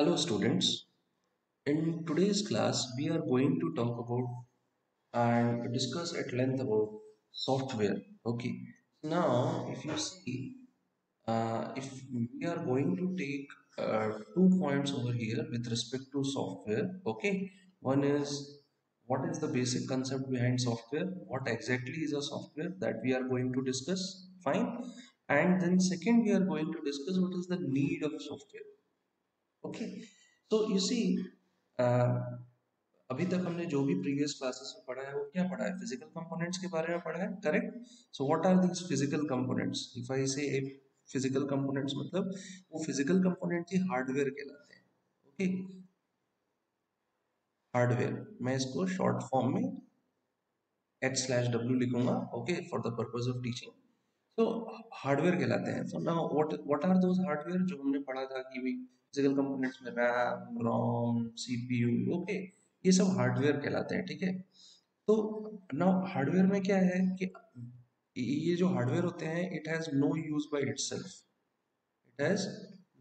Hello students, in today's class we are going to talk about and discuss at length about software. Okay, now if you see, if we are going to take 2 points over here with respect to software. Okay, one is what is the basic concept behind software, what exactly is a software that we are going to discuss, fine, and then second we are going to discuss what is the need of software. Okay, तो you see अभी तक हमने जो भी previous classes में पढ़ा है वो क्या पढ़ा है, फिजिकल कंपोनेंट्स के बारे में पढ़ा है, correct. So what are these physical components? If I say physical components मतलब वो फिजिकल कंपोनेंट्स ही हार्डवेयर कहलाते हैं। ओके, हार्डवेयर मैं इसको शॉर्ट फॉर्म में H/W लिखूंगा, okay, for the purpose of teaching. तो हार्डवेयर कहलाते हैं। तो now what are those hardware जो हमने पढ़ा था कि भाई फिजिकल कंपोनेंट्स में रैम, रोम, सीपीयू, ओके, ये सब हार्डवेयर कहलाते हैं, ठीक है। तो नाउ हार्डवेयर में क्या है कि ये जो हार्डवेयर होते हैं it has no use by itself, it has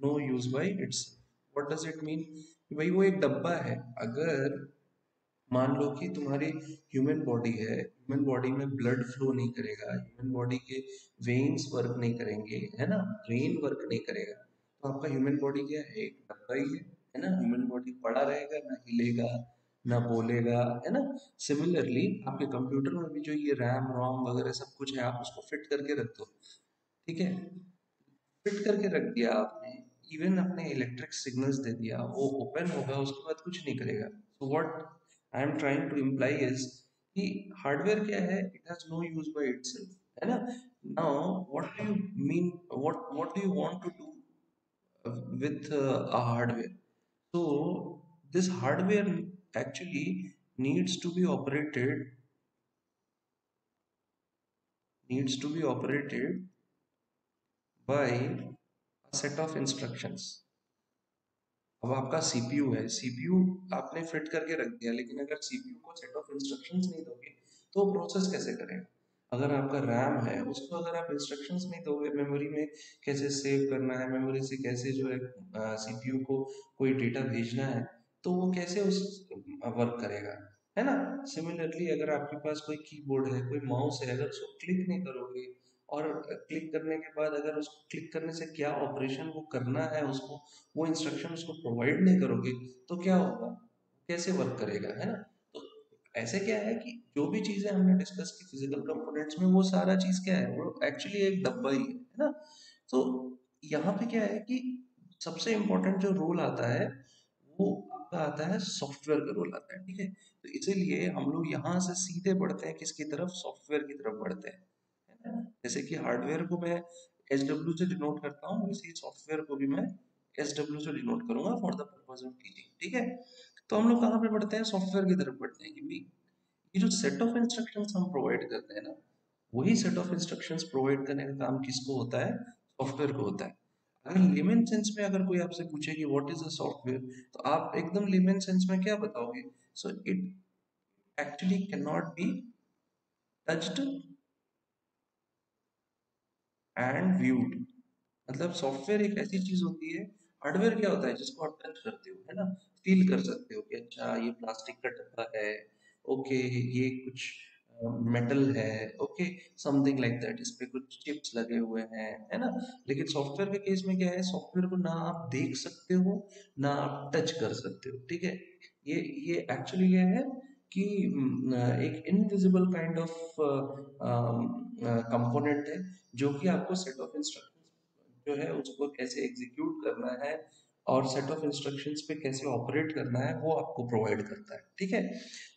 no use by itself. What does it mean? भाई वो एक डब्बा है। अगर मान लो कि तुम्हारी ह्यूमन बॉडी है, ह्यूमन बॉडी में ब्लड फ्लो नहीं करेगा, ह्यूमन बॉडी के वेन्स वर्क नहीं करेंगे, है ना, ब्रेन वर्क नहीं करेगा, तो आपका ह्यूमन बॉडी क्या है, एक डब्बा ही है ना। ह्यूमन बॉडी पड़ा रहेगा, ना हिलेगा ना बोलेगा, है ना। सिमिलरली आपके कंप्यूटर में भी जो ये रैम रोम वगैरह सब कुछ है, आप उसको फिट करके रख दो, ठीक है, फिट करके रख दिया आपने, इवन अपने इलेक्ट्रिक सिग्नल्स दे दिया, वो ओपन होगा, उसके बाद कुछ नहीं करेगा। So what I am trying to imply is कि हार्डवेयर क्या है, it has no use by itself, है ना। Now what do you mean, what do you want to do with a hardware? So this hardware actually needs to be operated, needs to be operated by a set of instructions। अब आपका CPU है, CPU आपने fit करके रख दिया, लेकिन अगर CPU को सेट ऑफ इंस्ट्रक्शंस नहीं दोगे तो वो प्रोसेस कैसे करेगा। अगर आपका रैम है, उसको अगर आप इंस्ट्रक्शंस नहीं दोगे मेमोरी में कैसे सेव करना है, मेमोरी से कैसे जो है सीपीयू को कोई डेटा भेजना है, तो वो कैसे उस वर्क करेगा, है ना। सिमिलरली अगर आपके पास कोई कीबोर्ड है, कोई माउस है, अगर उसको क्लिक नहीं करोगे और क्लिक करने के बाद अगर उसको क्लिक करने से क्या ऑपरेशन वो करना है, उसको वो इंस्ट्रक्शन उसको प्रोवाइड नहीं करोगे तो क्या होगा, कैसे वर्क करेगा, है ना। तो ऐसे क्या है कि जो भी चीजें हमने डिस्कस की फिजिकल कंपोनेंट्स में, वो सारा चीज क्या है, वो एक्चुअली एक डब्बा ही है ना। तो यहाँ पे क्या है कि सबसे इम्पोर्टेंट जो रोल आता है वो आपका आता है, सॉफ्टवेयर का रोल आता है, ठीक है। तो इसीलिए हम लोग यहाँ से सीधे बढ़ते हैं किसकी तरफ, सॉफ्टवेयर की तरफ बढ़ते हैं, है ना। जैसे कि हार्डवेयर को मैं SW से डिनोट करता हूँ, वैसे ही सॉफ्टवेयर को भी मैं SW से डिनोट करूंगा for the purpose of teaching, ठीक है। तो हम लोग कहाँ पे बढ़ते हैं, सॉफ्टवेयर की तरफ बढ़ते हैं कि भाई ये जो सेट ऑफ इंस्ट्रक्शंस हम प्रोवाइड करते हैं ना, वही सेट ऑफ इंस्ट्रक्शंस प्रोवाइड करने का काम किसको होता है, सॉफ्टवेयर को होता है। अगर लेमन सेंस में अगर कोई आपसे पूछे कि व्हाट इज अ सॉफ्टवेयर, तो आप एकदम लेमन सेंस में क्या बताओगे? So it actually can not be touched and viewed. मतलब सॉफ्टवेयर एक ऐसी चीज होती है, हार्डवेयर क्या होता है जिसको आप टच करते हो, है ना, फील कर सकते हो कि अच्छा ये प्लास्टिक का डब्बा है, ओके, ये कुछ मेटल है, ओके, समथिंग लाइक दैट, इस पे कुछ चिप्स लगे हुए हैं, है ना। लेकिन सॉफ्टवेयर के केस में क्या है, सॉफ्टवेयर को ना आप देख सकते हो ना आप टच कर सकते हो, ठीक है। ये एक्चुअली ये है कि एक इनविजिबल काइंड ऑफ कंपोनेंट है, जो कि आपको सेट ऑफ इंस्ट्रक्शंस जो है उसको कैसे एग्जीक्यूट करना है और सेट ऑफ इंस्ट्रक्शंस पे कैसे ऑपरेट करना है वो आपको प्रोवाइड करता है, ठीक है।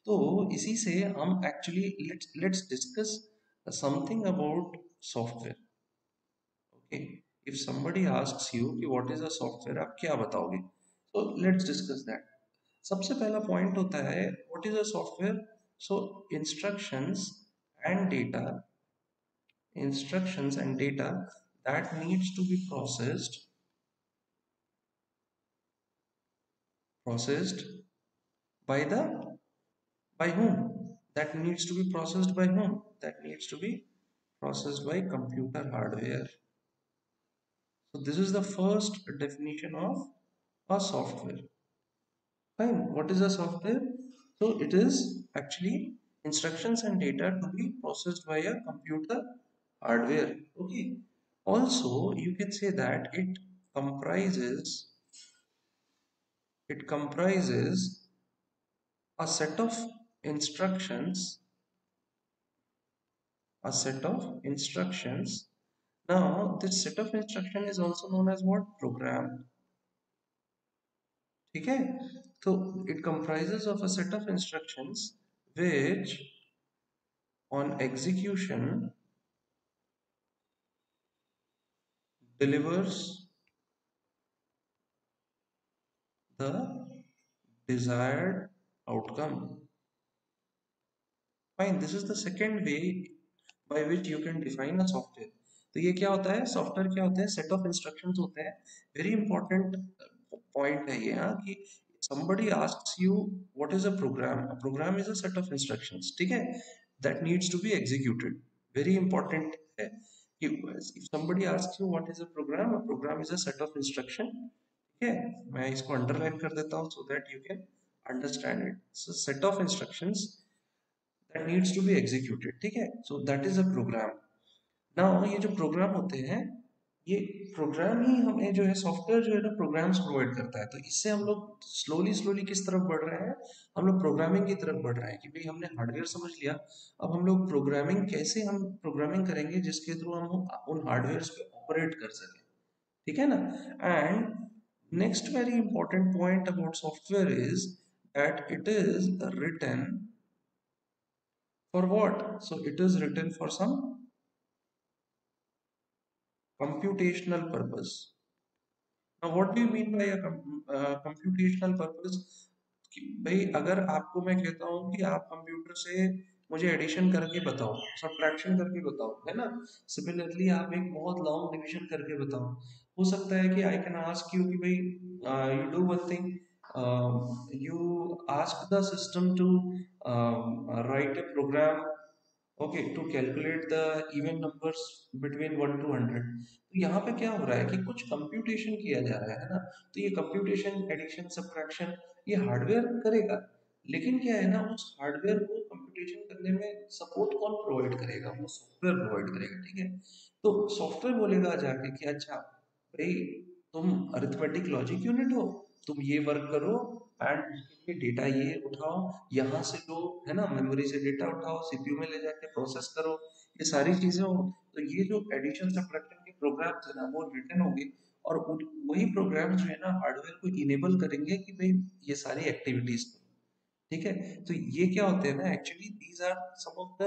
तो इसी से हम actually let's let's discuss something about software. Okay, if somebody asks you कि व्हाट इज अ सॉफ्टवेयर, आप क्या बताओगे? तो लेट्स डिस्कस दैट। सबसे पहला पॉइंट होता है what is a software. So instructions and data, instructions and data that needs to be processed by the, by whom, that needs to be processed by whom, that needs to be processed by computer hardware. So this is the first definition of A software. Fine. What is a software? So it is actually instructions and data to be processed by a computer hardware. Okay. Also, you can say that comprises comprises a set of instructions, a set of instructions. Now, this set of instruction is also known as what? Program. Okay. So it comprises of a set of instructions which on execution delivers the desired outcome. Fine, this is the second way by which you can define a software. तो ये क्या होता है? Software क्या होते हैं? Set of instructions होते हैं. वेरी इंपॉर्टेंट पॉइंट है ये, हाँ, कि somebody asks you what is a program. A program is a set of instructions, ठीक है, that needs to be executed. Very important है कि if somebody asks you what is a program is a set of instruction. ठीक है, मैं इसको underline कर देता हूँ so that you can understand it. So set of instructions that needs to be executed, ठीक है, so that is a program. Now ये जो प्रोग्राम होते हैं, ये प्रोग्राम ही हमें जो है सॉफ्टवेयर जो है ना प्रोग्राम्स प्रोवाइड करता है. तो इससे हम लोग स्लोली स्लोली किस तरफ बढ़ रहे हैं? हम लोग प्रोग्रामिंग की तरफ बढ़ रहे हैं कि भाई हमने हार्डवेयर समझ लिया, अब हम लोग प्रोग्रामिंग कैसे हम प्रोग्रामिंग करेंगे जिसके थ्रू हम उन हार्डवेयर पे ऑपरेट कर सकें. ठीक है ना. And next very important point about software is that it is written for what? So it is written for some computational purpose. Now what do you mean by a computational purpose? कि भाई अगर आपको मैं कहता हूँ कि आप computer से मुझे एडिशन करके बताओ, सब्ट्रैक्शन करके बताओ, है ना, सिमिलरली आप एक बहुत लॉन्ग डिवीजन करके बताओ, हो सकता है कि आई कैन आस्क यू कि भाई you do one thing, you ask the system to write a program, okay, to calculate the even numbers between 1 to 100. तो यहाँ पे क्या हो रहा है कि कुछ कंप्यूटेशन किया जा रहा है ना, तो ये कंप्यूटेशन, एडिशन, सब्ट्रैक्शन, ये हार्डवेयर करेगा. लेकिन क्या है ना, उस हार्डवेयर को कंप्यूटेशन करने में सपोर्ट कौन प्रोवाइड करेगा? वो सॉफ्टवेयर प्रोवाइड करेगा. ठीक है, तो सॉफ्टवेयर बोलेगा जाके कि अच्छा भाई तुम अरिथमेटिक लॉजिक यूनिट हो, तुम ये वर्क करो एंड ये डेटा ये उठाओ, यहाँ से लो, है ना, मेमोरी से डेटा उठाओ, सीपीयू में ले जाके प्रोसेस करो, ये सारी चीजें हो. तो ये जो एडिशन सब्ट्रैक्शन के प्रोग्राम्स है ना वो रिटर्न होंगे, और वही प्रोग्राम जो है ना हार्डवेयर को इनेबल करेंगे कि भाई ये सारी एक्टिविटीज. ठीक है, तो ये क्या होते हैं ना, actually these are some of the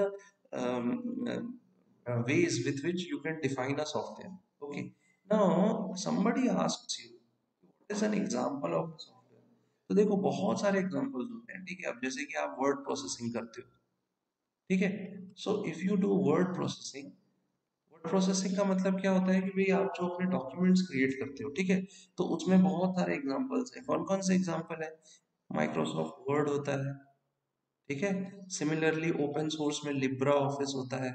ways with which you can define a software. Okay, now somebody asks you what is an example of a software. तो देखो बहुत सारे एग्जांपल्स होते हैं. ठीक है, अब जैसे कि आप वर्ड प्रोसेसिंग करते हो, ठीक है, so if you do word processing, word processing का मतलब क्या होता है कि भाई आप जो अपने डॉक्यूमेंट्स क्रिएट करते हो, ठीक है, तो उसमें बहुत सारे एग्जांपल्स हैं. कौन कौन से एग्जांपल है? माइक्रोसॉफ्ट वर्ड होता है, ठीक है, सिमिलरली ओपन सोर्स में लिब्रा ऑफिस होता है.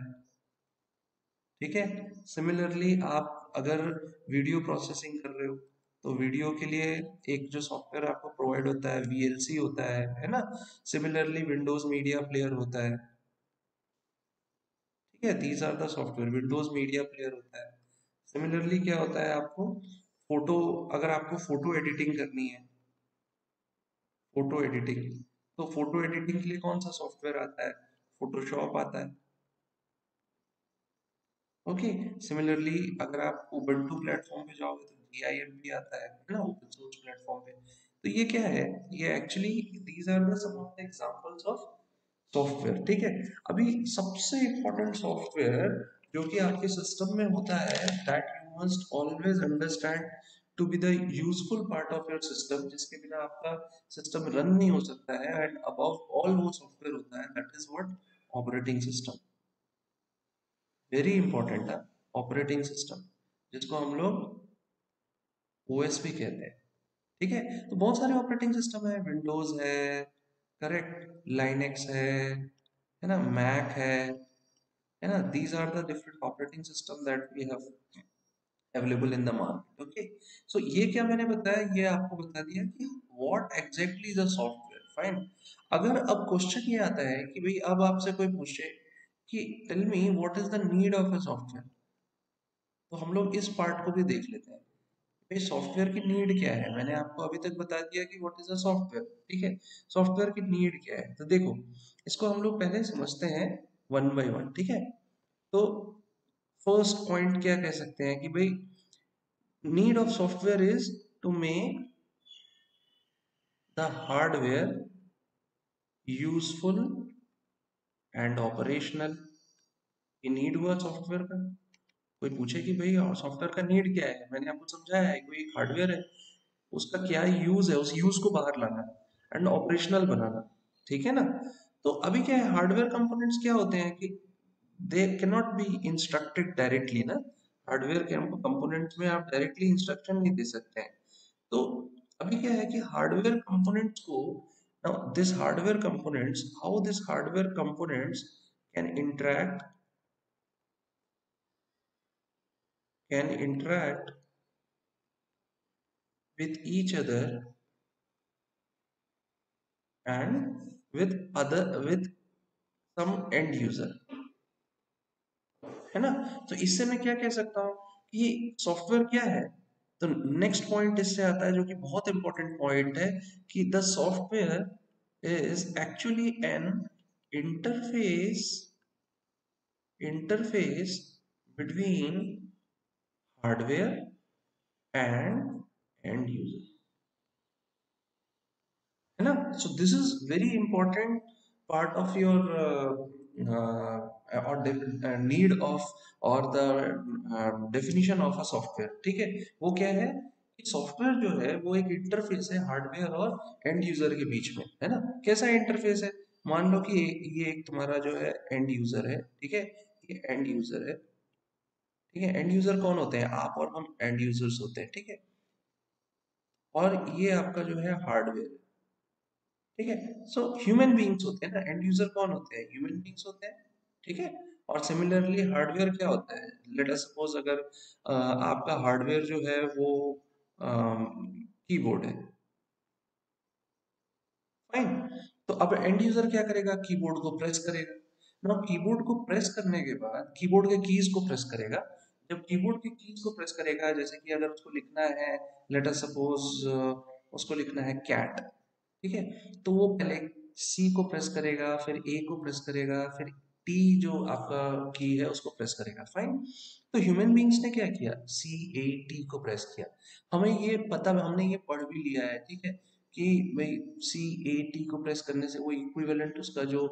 ठीक है, सिमिलरली आप अगर वीडियो प्रोसेसिंग कर रहे हो तो वीडियो के लिए एक जो सॉफ्टवेयर आपको प्रोवाइड होता है वीएलसी होता है ना, सिमिलरली विंडोज मीडिया प्लेयर होता है. ठीक है, these are the software, Windows Media Player होता है. सिमिलरली क्या होता है आपको, फोटो, अगर आपको फोटो एडिटिंग करनी है, फोटो एडिटिंग, तो फोटो एडिटिंग के लिए कौन सा सॉफ्टवेयर आता है? फोटोशॉप आता है. ओके, सिमिलरली अगर आप उबंटू प्लेटफॉर्म पे जाओगे तो जीआईएमपी आता है ना, ओपन सोर्स प्लेटफॉर्म पे. तो ये क्या है? ये actually these are the some of the examples of software. ठीक है, अभी सबसे इम्पोर्टेंट सॉफ्टवेयर जो कि आपके सिस्टम में होता है, that you must always understand to be the useful part of your system, जिसके बिना आपका सिस्टम रन नहीं हो सकता है, एंड अबव ऑल वो सॉफ्टवेयर होता है, that is what? Operating system. Very important है ऑपरेटिंग सिस्टम, जिसको हम लोग ओएस भी कहते हैं. ठीक है, तो बहुत सारे ऑपरेटिंग सिस्टम है, विंडोज है, करेक्ट, लाइनेक्स है ना, मैक है ना, these are the different operating system that we have. Available in the market. Okay, so ये क्या मैंने बताया, ये आपको बता दिया कि what exactly is a software. Fine. अगर अब क्वेश्चन ये आता है कि भाई अब आपसे कोई पूछे कि tell me what is the need of a software, तो हम लोग इस पार्ट को भी देख लेते हैं। भाई सॉफ्टवेयर की नीड क्या है, मैंने आपको अभी तक बता दिया कि व्हाट इज अ सॉफ्टवेयर। ठीक है, सॉफ्टवेयर की नीड क्या है, तो देखो इसको हम लोग पहले समझते हैं वन बाय वन। ठीक है, तो फर्स्ट पॉइंट क्या कह सकते हैं कि भाई need of software is to make the hardware useful and operational. ये नीड हुआ सॉफ्टवेयर का। कोई पूछे कि भाई सॉफ्टवेयर का नीड क्या है, मैंने आपको समझाया है कोई हार्डवेयर है, उसका क्या यूज है, उस यूज को बाहर लाना एंड ऑपरेशनल बनाना। ठीक है ना। तो अभी क्या है, हार्डवेयर कंपोनेंट्स क्या होते हैं कि they can not be instructed directly ना। हार्डवेयर के कंपोनेंट्स में आप डायरेक्टली इंस्ट्रक्शन नहीं दे सकते हैं। तो अभी क्या है कि हार्डवेयर कंपोनेंट्स को, now this hardware components, how this hardware components can interact with each other and with some end user, है ना। तो इससे मैं क्या कह सकता हूँ कि सॉफ्टवेयर क्या है। तो नेक्स्ट पॉइंट इससे आता है जो कि बहुत इंपॉर्टेंट पॉइंट है कि the software is actually an interface interface between hardware and and user, है ना। So this is very important part of your और नीड ऑफ और the definition of a software. ठीक है, वो क्या है कि सॉफ्टवेयर जो है वो एक इंटरफेस है हार्डवेयर और एंड यूजर के बीच में, है ना। कैसा इंटरफेस है, मान लो कि ये एक तुम्हारा जो है एंड यूजर है। ठीक है, ये एंड यूजर है। ठीक है, एंड यूजर कौन होते हैं, आप और हम एंड यूजर्स होते हैं। ठीक है, और ये आपका जो है हार्डवेयर। ठीक है, सो ह्यूमन बीइंग्स होते हैं ना, एंड यूजर कौन होते हैं, ह्यूमन बीइंग्स होते हैं। ठीक है, और सिमिलरली हार्डवेयर क्या होता है, लेट अस सपोज अगर आपका हार्डवेयर जो है वो कीबोर्ड है। फाइन। तो अब एंड यूजर क्या करेगा, कीबोर्ड को प्रेस करेगा ना। कीबोर्ड को प्रेस करने के बाद कीबोर्ड के कीज को प्रेस करेगा। जब कीबोर्ड के कीज को प्रेस करेगा, जैसे कि अगर उसको लिखना है, लेट अस सपोज उसको लिखना है कैट। ठीक है, तो वो पहले सी को प्रेस करेगा, फिर ए को प्रेस करेगा, फिर टी जो आपका की है उसको प्रेस करेगा। फाइन। तो ह्यूमन बींग्स ने क्या किया, सी ए टी को प्रेस किया। हमें ये पता, हमने ये पढ़ भी लिया है। ठीक है, कि भाई सी ए टी को प्रेस करने से वो इक्विवेलेंट उसका जो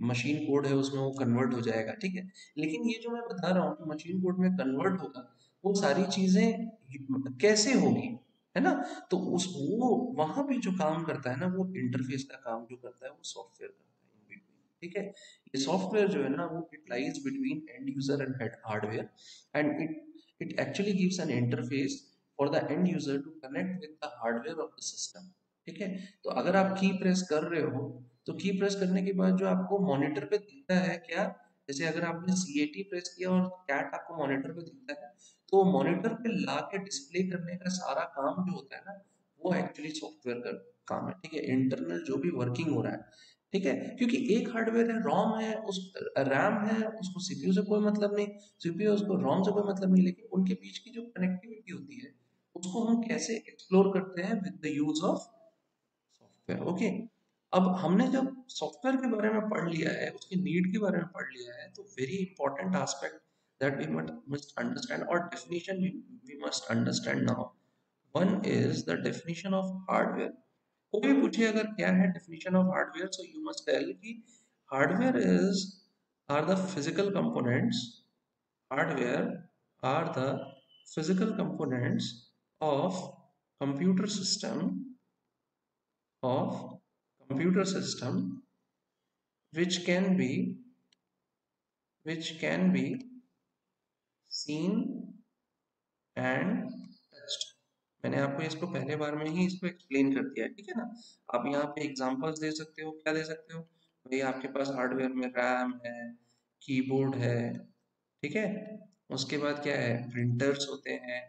मशीन कोड है उसमें वो कन्वर्ट हो जाएगा। ठीक है, लेकिन ये जो मैं बता रहा हूँ मशीन कोड में कन्वर्ट होगा, वो सारी चीजें कैसे होगी, है ना। तो उस वो वहां पे जो काम करता है ना, वो इंटरफेस का काम जो करता है वो सॉफ्टवेयर करता है in between। ठीक है, ये सॉफ्टवेयर जो है ना वो it lies between end user and hardware, and it actually gives an interface for the end user to connect with the hardware of the system. ठीक है, तो अगर आप की प्रेस कर रहे हो, तो की प्रेस करने के बाद जो आपको मॉनिटर पे दिखता है क्या, जैसे अगर आपने सी ए टी प्रेस किया और कैट आपको मॉनिटर पे दिखता है, तो मॉनिटर पे ला के डिस्प्ले करने का सारा काम जो होता है ना, वो एक्चुअली सॉफ्टवेयर का काम है। ठीक है, इंटरनल जो भी वर्किंग हो रहा है। ठीक है, क्योंकि एक हार्डवेयर है, रोम है, उस रैम है, उसको सीपीयू से कोई मतलब नहीं, सीपीयू उसको रोम से कोई मतलब नहीं, लेकिन उनके बीच की जो कनेक्टिविटी होती है उसको हम कैसे एक्सप्लोर करते हैं with the use of software. Okay, अब हमने जब सॉफ्टवेयर के बारे में पढ़ लिया है, उसकी नीड के बारे में पढ़ लिया है, तो very important aspect that we must understand, or definition we must understand now. One is the definition of hardware. कोई भी पूछे अगर क्या है definition of hardware, so you must tell कि hardware is are the physical components. Hardware are the physical components of computer system of computer system which can be which can be seen and touched। मैंने आपको इसको पहले बार में ही इसको explain कर दिया है। ठीक है ना, आप यहाँ पे एग्जांपल्स दे सकते हो, क्या दे सकते हो, भाई आपके पास हार्डवेयर में रैम है, कीबोर्ड है। ठीक है, उसके बाद क्या है, प्रिंटर्स होते हैं,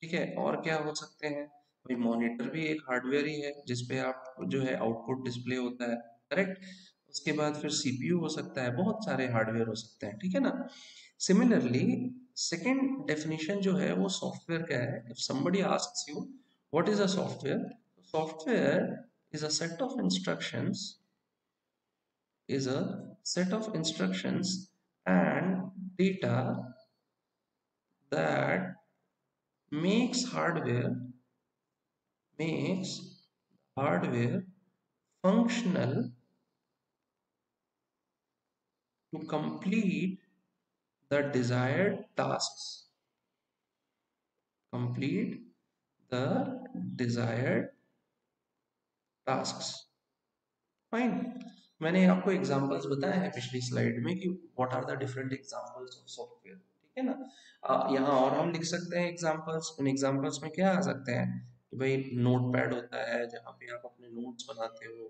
ठीक है, और क्या हो सकते हैं भाई, मॉनिटर भी एक हार्डवेयर ही है जिसपे आप जो है आउटपुट डिस्प्ले होता है, करेक्ट। उसके बाद फिर सीपीयू हो सकता है, बहुत सारे हार्डवेयर हो सकते हैं, ठीक है ना। सिमिलरली सेकंड डेफिनेशन जो है वो सॉफ्टवेयर का है। If somebody asks you what is a software, software is a set of instructions is a set of instructions and data that makes makes hardware functional to complete the desired tasks, complete the desired tasks. Fine. मैंने आपको examples बताए हैं पिछली slide में कि what are the different examples of software, ठीक है ना। यहाँ और हम लिख सकते हैं एग्जांपल्स। उन एग्जांपल्स में क्या आ सकते हैं कि भाई नोटपैड होता है जहाँ पे आप अपने नोट्स बनाते हो,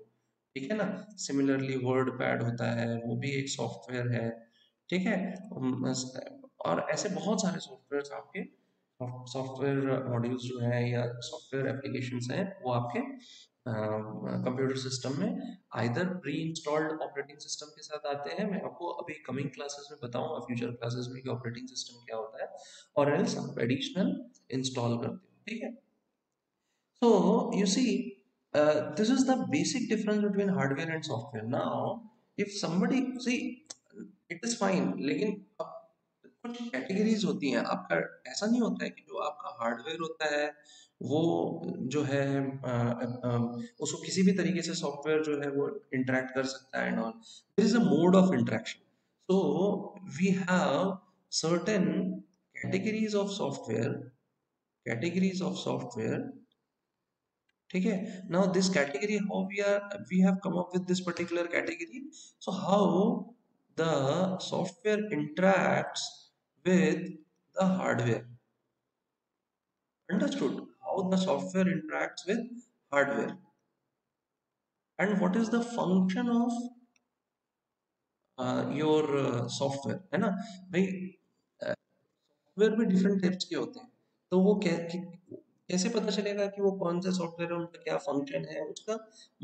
ठीक है ना। सिमिलरली वर्ड पैड होता है, वो भी एक सॉफ्टवेयर है, ठीक है। और ऐसे बहुत सारे सॉफ्टवेयर आपके सॉफ्टवेयर मॉड्यूल्स जो है या सॉफ्टवेयर एप्लीकेशंस हैं वो आपके कंप्यूटर सिस्टम में either pre installed operating system के साथ आते हैं। मैं आपको अभी कमिंग क्लासेस में बताऊंगा, फ्यूचर क्लासेस में, कि ऑपरेटिंग सिस्टम क्या होता है, और एल्स आप एडिशनल इंस्टॉल करते हो, ठीक है। So you see, this is the basic difference between hardware and software. Now, if somebody see, it is fine, लेकिन अब कुछ कैटेगरीज होती हैं आपका। ऐसा नहीं होता है कि जो आपका हार्डवेयर होता है वो जो है उसको किसी भी तरीके से सॉफ्टवेयर जो है वो इंटरेक्ट कर सकता है and all. There is a mode of interaction. So we have certain categories of software, categories of software, ठीक है। Now this category how we have come up with this particular category, so how the software interacts with the hardware. Understood? How the software interacts with hardware and what is the function of your software, है ना भाई। Software भी different types के होते हैं, तो वो कैसे पता चलेगा कि वो कौन सा सॉफ्टवेयर है, उनका क्या फंक्शन है, उसका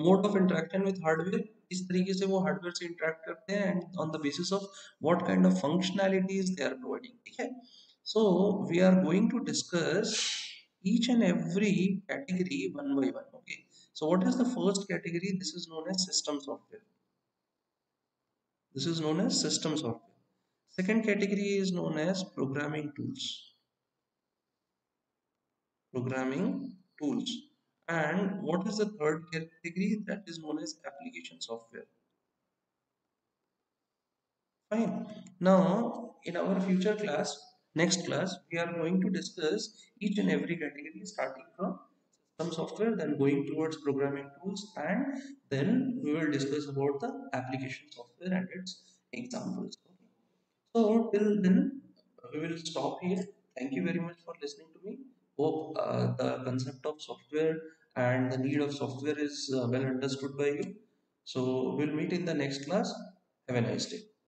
mode of interaction with hardware, इस तरीके से वो हार्डवेयर से इंटरेक्ट करते हैं and on the basis of what kind of functionalities they are providing, ठीक है। So we are going to discuss each and every category one by one, okay। So what is the first category? This is known as system software. This is known as system software. Second category is known as programming tools. Programming tools. And what is the third category? That is known as application software. Fine. Now, in our future class, next class, we are going to discuss each and every category starting from system software, then going towards programming tools, and then we will discuss about the application software and its examples. Okay. So till then, we will stop here. Thank you very much for listening to me. Hope the concept of software and the need of software is well understood by you. So we'll meet in the next class. Have a nice day.